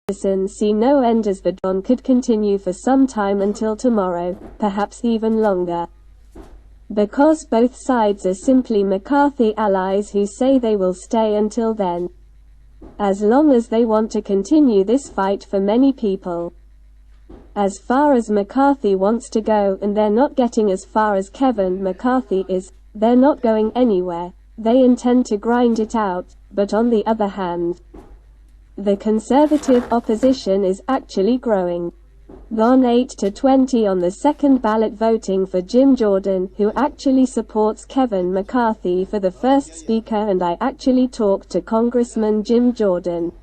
Peterson see no end as the dawn could continue for some time until tomorrow, perhaps even longer. Because both sides are simply McCarthy allies who say they will stay until then. As long as they want to continue this fight for many people. As far as McCarthy wants to go, and they're not getting as far as Kevin McCarthy is, they're not going anywhere. They intend to grind it out, but on the other hand, the conservative opposition is actually growing. Gone 8-20 on the second ballot voting for Jim Jordan, who actually supports Kevin McCarthy for the first speaker, and I actually talked to Congressman Jim Jordan.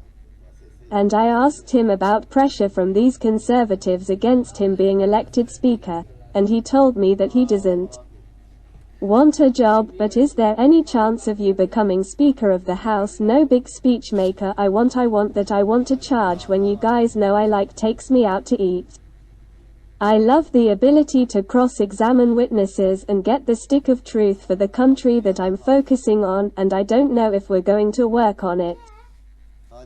And I asked him about pressure from these conservatives against him being elected speaker, and he told me that he doesn't want a job, but is there any chance of you becoming Speaker of the House? No big speech maker, I want to charge when you guys know I like takes me out to eat. I love the ability to cross-examine witnesses and get the stick of truth for the country that I'm focusing on, and I don't know if we're going to work on it.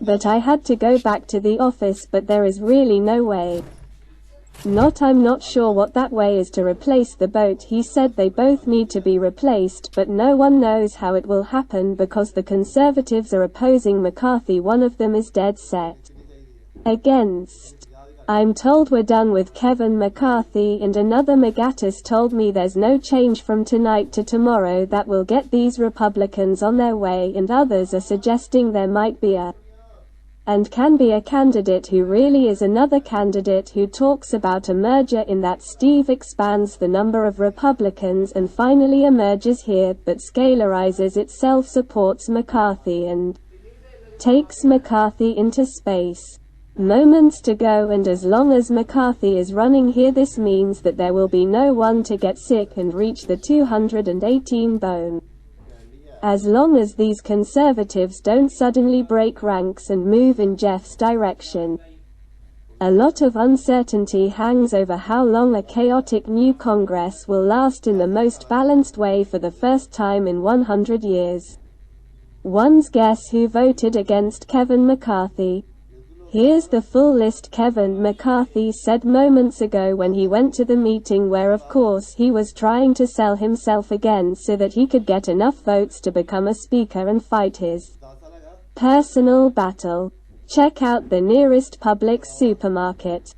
But I had to go back to the office, but there is really no way. I'm not sure what that way is to replace the boat. He said they both need to be replaced, but no one knows how it will happen because the conservatives are opposing McCarthy. One of them is dead set against. I'm told we're done with Kevin McCarthy, and another McGattis told me there's no change from tonight to tomorrow that will get these Republicans on their way, and others are suggesting there might be and can be a candidate who really is another candidate who talks about a merger, in that Steve expands the number of Republicans and finally emerges here, but scalarizes itself, supports McCarthy and takes McCarthy into space. Moments to go, and as long as McCarthy is running here, this means that there will be no one to get sick and reach the 218 bone. As long as these conservatives don't suddenly break ranks and move in Jeff's direction. A lot of uncertainty hangs over how long a chaotic new Congress will last in the most balanced way for the first time in 100 years. One's guess who voted against Kevin McCarthy? Here's the full list. Kevin McCarthy said moments ago when he went to the meeting, where of course he was trying to sell himself again so that he could get enough votes to become a speaker and fight his personal battle. Check out the nearest Publix supermarket.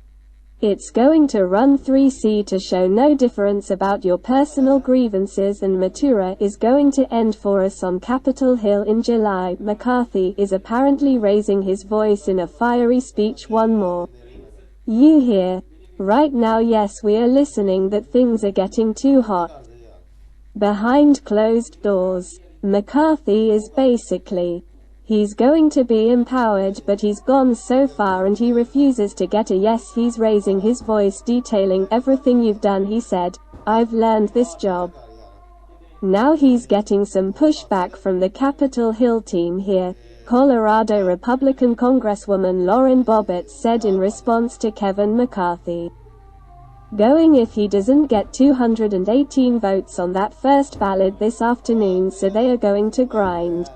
It's going to run 3C to show no difference about your personal grievances, and Matura is going to end for us on Capitol Hill in July. McCarthy is apparently raising his voice in a fiery speech. One more. You hear? Right now, yes, we are listening, that things are getting too hot. Behind closed doors. McCarthy is basically, he's going to be empowered, but he's gone so far and he refuses to get a yes. He's raising his voice, detailing everything you've done. He said, I've learned this job. Now he's getting some pushback from the Capitol Hill team here. Colorado Republican Congresswoman Lauren Boebert said in response to Kevin McCarthy going if he doesn't get 218 votes on that first ballot this afternoon, so they are going to grind.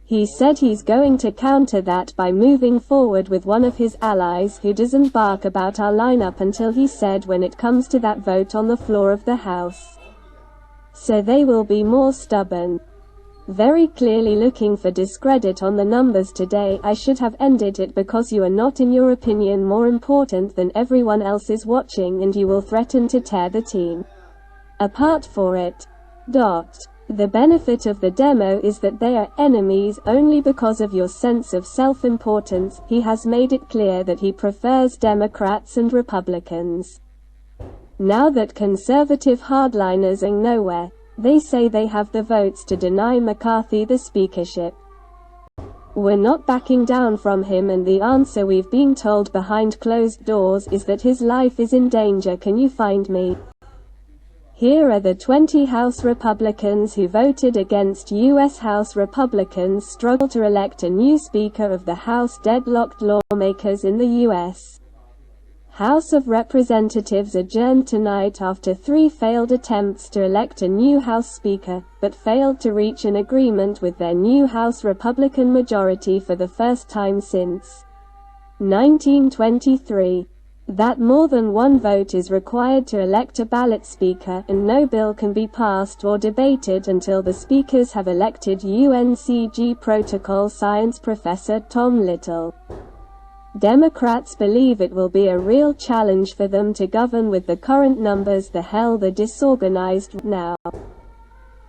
He said he's going to counter that by moving forward with one of his allies who doesn't bark about our lineup until, he said, when it comes to that vote on the floor of the House. So they will be more stubborn. Very clearly looking for discredit on the numbers today. I should have ended it because you are not, in your opinion, more important than everyone else is watching, and you will threaten to tear the team apart for it. The benefit of the demo is that they are enemies only because of your sense of self-importance. He has made it clear that he prefers Democrats and Republicans. Now that conservative hardliners are nowhere, they say they have the votes to deny McCarthy the speakership. We're not backing down from him, and the answer we've been told behind closed doors is that his life is in danger. Can you find me? Here are the 20 House Republicans who voted against U.S. House Republicans struggle to elect a new Speaker of the House. Deadlocked lawmakers in the U.S. House of Representatives adjourned tonight after 3 failed attempts to elect a new House Speaker, but failed to reach an agreement with their new House Republican majority for the first time since 1923. That more than one vote is required to elect a ballot speaker, and no bill can be passed or debated until the speakers have elected UNCG Protocol Science Professor Tom Little. Democrats believe it will be a real challenge for them to govern with the current numbers. They're disorganized now.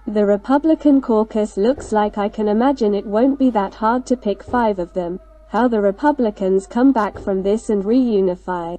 The Republican caucus looks like I can imagine it won't be that hard to pick 5 of them. How the Republicans come back from this and reunify.